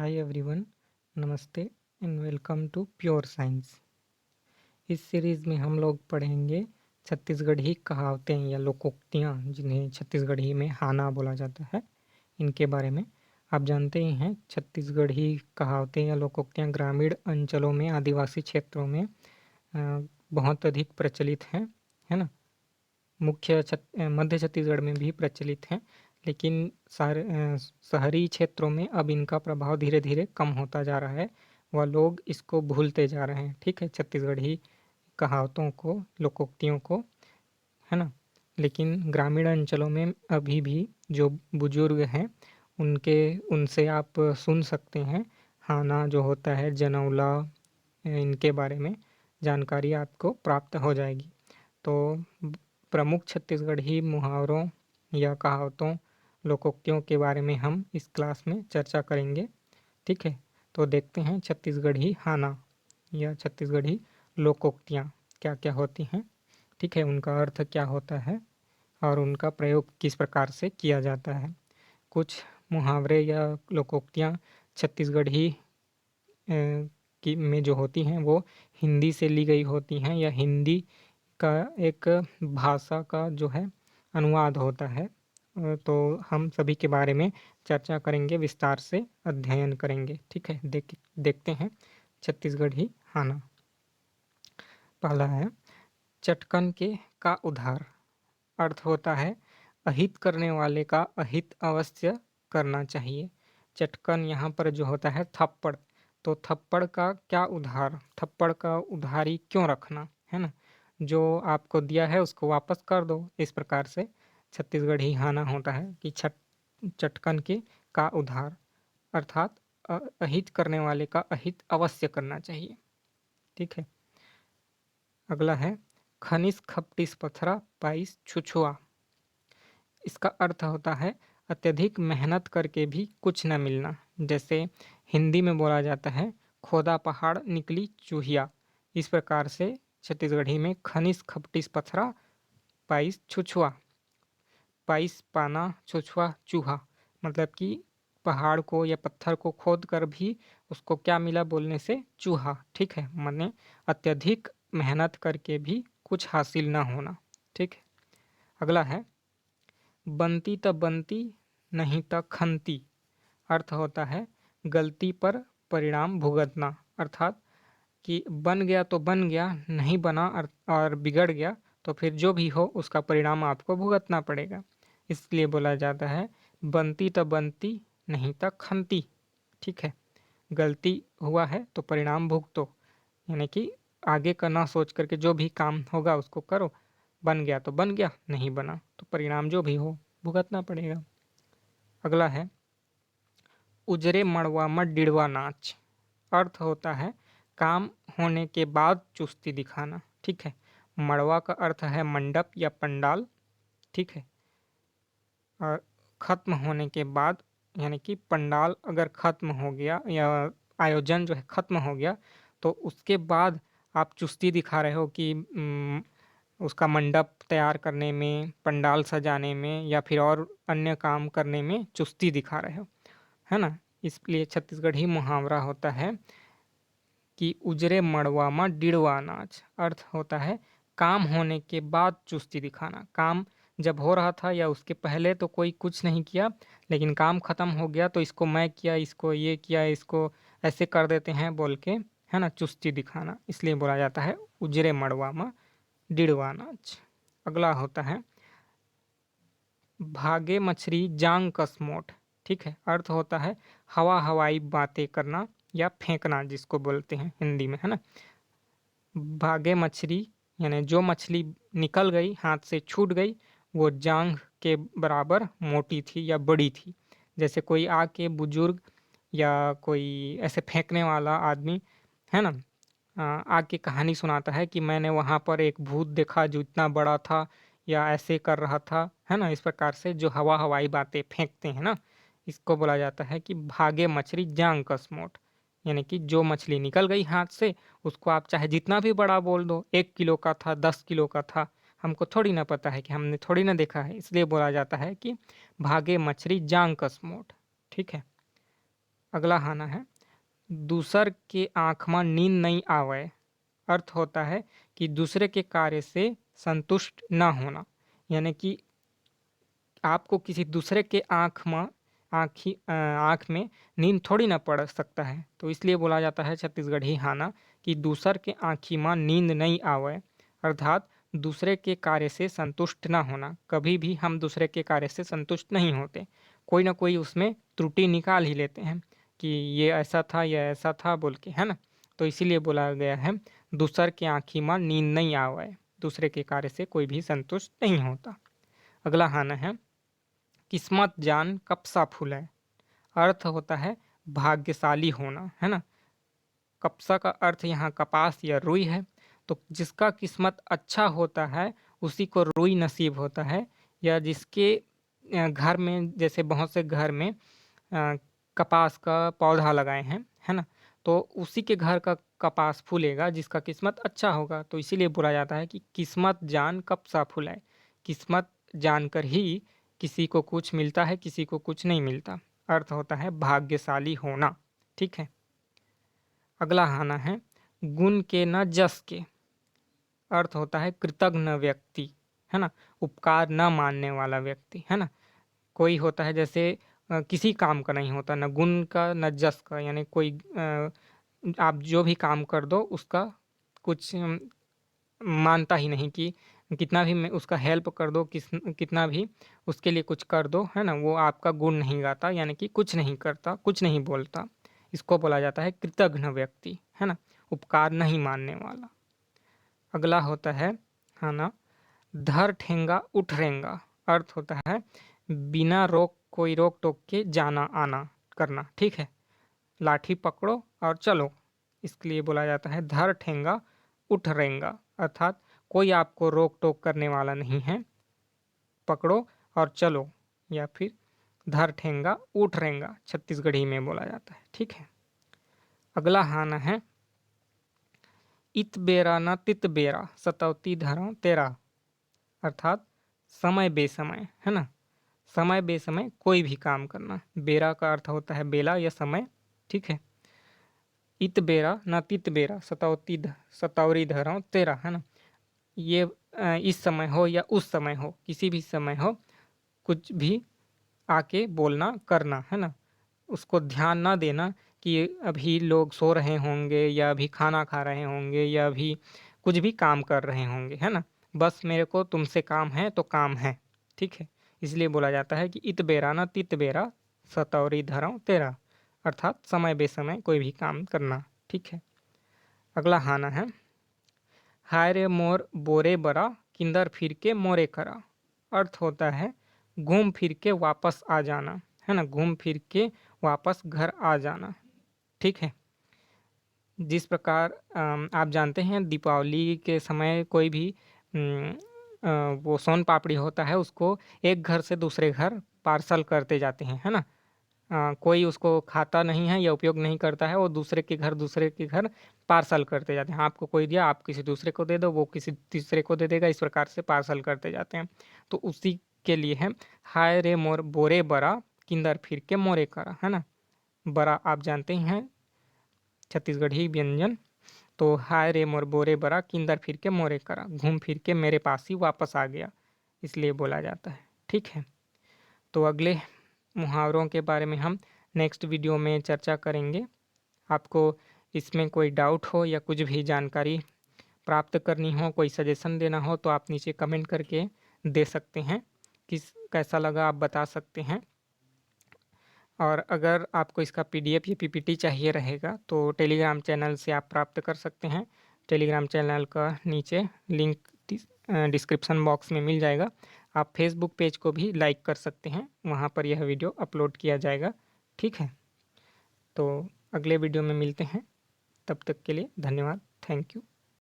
Hi everyone, namaste and welcome to pure science. इस series में हम लोग पढ़ेंगे छत्तीसगढ़ी कहावतें या लोकोक्तियाँ, जिन्हें छत्तीसगढ़ी में हाना बोला जाता है, इनके बारे में। आप जानते ही हैं, छत्तीसगढ़ी कहावतें या लोकोक्तियाँ ग्रामीण अंचलों में, आदिवासी क्षेत्रों में बहुत अधिक प्रचलित हैं, है ना। मध्य छत्तीसगढ़ में भी प्रचलित हैं, लेकिन शहरी क्षेत्रों में अब इनका प्रभाव धीरे धीरे कम होता जा रहा है। वह लोग इसको भूलते जा रहे हैं, ठीक है, छत्तीसगढ़ी कहावतों को, लोकोक्तियों को, है ना। लेकिन ग्रामीण अंचलों में अभी भी जो बुजुर्ग हैं, उनके उनसे आप सुन सकते हैं। हाना जो होता है, जनौला, इनके बारे में जानकारी आपको प्राप्त हो जाएगी। तो प्रमुख छत्तीसगढ़ी मुहावरों या कहावतों, लोकोक्तियों के बारे में हम इस क्लास में चर्चा करेंगे, ठीक है। तो देखते हैं छत्तीसगढ़ी हाना या छत्तीसगढ़ी लोकोक्तियाँ क्या क्या होती हैं, ठीक है, उनका अर्थ क्या होता है और उनका प्रयोग किस प्रकार से किया जाता है। कुछ मुहावरे या लोकोक्तियाँ छत्तीसगढ़ी की में जो होती हैं, वो हिंदी से ली गई होती हैं या हिंदी का एक भाषा का जो है अनुवाद होता है। तो हम सभी के बारे में चर्चा करेंगे, विस्तार से अध्ययन करेंगे, ठीक है। देखते हैं छत्तीसगढ़ी हाना। पहला है चटकन के का उधार। अर्थ होता है अहित करने वाले का अहित अवश्य करना चाहिए। चटकन यहाँ पर जो होता है थप्पड़, तो थप्पड़ का क्या उधार, थप्पड़ का उधारी क्यों रखना, है ना। जो आपको दिया है उसको वापस कर दो, इस प्रकार से छत्तीसगढ़ी हाना होता है कि चटकन के का उधार, अर्थात अहित करने वाले का अहित अवश्य करना चाहिए, ठीक है। अगला है खनिस खपटिस पथरा पाइस छुछुआ। इसका अर्थ होता है अत्यधिक मेहनत करके भी कुछ न मिलना। जैसे हिंदी में बोला जाता है खोदा पहाड़ निकली चूहिया। इस प्रकार से छत्तीसगढ़ी में खनिस खपटिस पथरा पाइस छुछुआ, पाइस पाना, छुछुआ चूहा, मतलब कि पहाड़ को या पत्थर को खोद कर भी उसको क्या मिला बोलने से, चूहा, ठीक है, माने अत्यधिक मेहनत करके भी कुछ हासिल ना होना, ठीक है। अगला है बनती त बनती नहीं त खनती। अर्थ होता है गलती पर परिणाम भुगतना, अर्थात कि बन गया तो बन गया, नहीं बना और बिगड़ गया तो फिर जो भी हो उसका परिणाम आपको भुगतना पड़ेगा। इसलिए बोला जाता है बनती त बनती नहीं त खनती, ठीक है। गलती हुआ है तो परिणाम भुगतो, यानी कि आगे का ना सोच करके जो भी काम होगा उसको करो। बन गया तो बन गया, नहीं बना तो परिणाम जो भी हो भुगतना पड़ेगा। अगला है उजरे मड़वा मत डिड़वा नाच। अर्थ होता है काम होने के बाद चुस्ती दिखाना, ठीक है। मड़वा का अर्थ है मंडप या पंडाल, ठीक है। और खत्म होने के बाद, यानी कि पंडाल अगर खत्म हो गया या आयोजन जो है खत्म हो गया, तो उसके बाद आप चुस्ती दिखा रहे हो कि उसका मंडप तैयार करने में, पंडाल सजाने में या फिर और अन्य काम करने में चुस्ती दिखा रहे हो, है ना। इसलिए छत्तीसगढ़ी मुहावरा होता है कि उजरे मड़वा में डिड़वा नाच। अर्थ होता है काम होने के बाद चुस्ती दिखाना। काम जब हो रहा था या उसके पहले तो कोई कुछ नहीं किया, लेकिन काम खत्म हो गया तो इसको मैं किया, इसको ये किया, इसको ऐसे कर देते हैं बोल के, है ना, चुस्ती दिखाना। इसलिए बोला जाता है उजरे मड़वा में डिड़वा नाच। अगला होता है भागे मछली जांग कसमोट, ठीक है। अर्थ होता है हवा हवाई बातें करना या फेंकना, जिसको बोलते हैं हिंदी में, है ना। भागे मछली यानी जो मछली निकल गई, हाथ से छूट गई, वो जांग के बराबर मोटी थी या बड़ी थी। जैसे कोई आके बुजुर्ग या कोई ऐसे फेंकने वाला आदमी, है ना, आके कहानी सुनाता है कि मैंने वहाँ पर एक भूत देखा जो इतना बड़ा था या ऐसे कर रहा था, है ना। इस प्रकार से जो हवा हवाई बातें फेंकते हैं ना, इसको बोला जाता है कि भागे मछली जांग कसमोट। यानी कि जो मछली निकल गई हाथ से, उसको आप चाहे जितना भी बड़ा बोल दो, 1 किलो का था, 10 किलो का था, हमको थोड़ी ना पता है, कि हमने थोड़ी ना देखा है, इसलिए बोला जाता है कि भागे मछली जांग कसमोट, ठीक है। अगला हाना है दूसर के आँख में नींद नहीं आवे। अर्थ होता है कि दूसरे के कार्य से संतुष्ट ना होना, यानी कि आपको किसी दूसरे के आँख में नींद थोड़ी ना पड़ सकता है। तो इसलिए बोला जाता है छत्तीसगढ़ी हाना कि दूसर के आँखी में नींद नहीं आवे, अर्थात दूसरे के कार्य से संतुष्ट ना होना। कभी भी हम दूसरे के कार्य से संतुष्ट नहीं होते, कोई ना कोई उसमें त्रुटि निकाल ही लेते हैं कि ये ऐसा था या ऐसा था बोल के, है ना। तो इसीलिए बोला गया है दूसर के आँखी में नींद नहीं आवे, दूसरे के कार्य से कोई भी संतुष्ट नहीं होता। अगला हाना है किस्मत जान कपसा फूले। अर्थ होता है भाग्यशाली होना, है ना। कपसा का अर्थ यहाँ कपास या रुई है। तो जिसका किस्मत अच्छा होता है उसी को रुई नसीब होता है, या जिसके घर में, जैसे बहुत से घर में कपास का पौधा लगाए हैं, है ना, तो उसी के घर का कपास फूलेगा जिसका किस्मत अच्छा होगा। तो इसीलिए बोला जाता है कि किस्मत जान कपसा फूलाए। किस्मत जानकर ही किसी को कुछ मिलता है, किसी को कुछ नहीं मिलता। अर्थ होता है भाग्यशाली होना। ठीक है। अगला हाना है गुण के न जस के। अर्थ होता है कृतज्ञ व्यक्ति, है ना, उपकार न मानने वाला व्यक्ति, है ना। कोई होता है जैसे किसी काम का नहीं होता, न गुण का न जस का, यानी कोई आप जो भी काम कर दो उसका कुछ मानता ही नहीं, कि कितना भी मैं उसका हेल्प कर दो, कितना भी उसके लिए कुछ कर दो, है ना, वो आपका गुण नहीं गाता, यानी कि कुछ नहीं करता, कुछ नहीं बोलता। इसको बोला जाता है कृतघ्न व्यक्ति, है ना, उपकार नहीं मानने वाला। अगला होता है ना धर ठेंगा उठ रेंगा। अर्थ होता है बिना रोक, कोई रोक टोक के जाना आना करना। ठीक है। लाठी पकड़ो और चलो, इसके लिए बोला जाता है धर ठेंगा उठ रेंगा, अर्थात कोई आपको रोक टोक करने वाला नहीं है, पकड़ो और चलो, या फिर धर ठेंगा उठ रेंगा छत्तीसगढ़ी में बोला जाता है। ठीक है। अगला हाना है इत बेरा न तित बेरा सतौती धरो तेरा। अर्थात समय बेसमय, है ना, समय बेसमय कोई भी काम करना। बेरा का अर्थ होता है बेला या समय। ठीक है। इत बेरा न तित बेरा सतौरी धरो तेरा, है ना, ये इस समय हो या उस समय हो, किसी भी समय हो, कुछ भी आके बोलना करना, है ना। उसको ध्यान ना देना कि अभी लोग सो रहे होंगे, या अभी खाना खा रहे होंगे, या अभी कुछ भी काम कर रहे होंगे, है ना। बस मेरे को तुमसे काम है तो काम है। ठीक है। इसलिए बोला जाता है कि इत बेरा ना तित बेरा सतौरी धरम तेरा, अर्थात समय बेसमय कोई भी काम करना। ठीक है। अगला हाना है हाय रे मोर बोरे बरा किंदर फिर के मोरे करा। अर्थ होता है घूम फिर के वापस आ जाना, है ना, घूम फिर के वापस घर आ जाना। ठीक है। जिस प्रकार आप जानते हैं दीपावली के समय कोई भी वो सोन पापड़ी होता है, उसको एक घर से दूसरे घर पार्सल करते जाते हैं, है ना। कोई उसको खाता नहीं है या उपयोग नहीं करता है, वो दूसरे के घर पार्सल करते जाते हैं। आपको कोई दिया, आप किसी दूसरे को दे दो, वो किसी तीसरे को दे देगा, इस प्रकार से पार्सल करते जाते हैं। तो उसी के लिए है हाय रे मोर बोरे बरा किंदर फिर के मोरे करा, है ना। बरा आप जानते ही हैं छत्तीसगढ़ी व्यंजन। तो हाय रे मोर बोरे बरा किंदर फिर के मोरे करा, घूम फिर के मेरे पास ही वापस आ गया, इसलिए बोला जाता है। ठीक है। तो अगले मुहावरों के बारे में हम नेक्स्ट वीडियो में चर्चा करेंगे। आपको इसमें कोई डाउट हो या कुछ भी जानकारी प्राप्त करनी हो, कोई सजेशन देना हो, तो आप नीचे कमेंट करके दे सकते हैं। कैसा लगा आप बता सकते हैं। और अगर आपको इसका पीडीएफ या पीपीटी चाहिए रहेगा तो टेलीग्राम चैनल से आप प्राप्त कर सकते हैं। टेलीग्राम चैनल का नीचे लिंक डिस्क्रिप्शन बॉक्स में मिल जाएगा। आप फेसबुक पेज को भी लाइक कर सकते हैं, वहाँ पर यह वीडियो अपलोड किया जाएगा। ठीक है। तो अगले वीडियो में मिलते हैं, तब तक के लिए धन्यवाद। Thank you.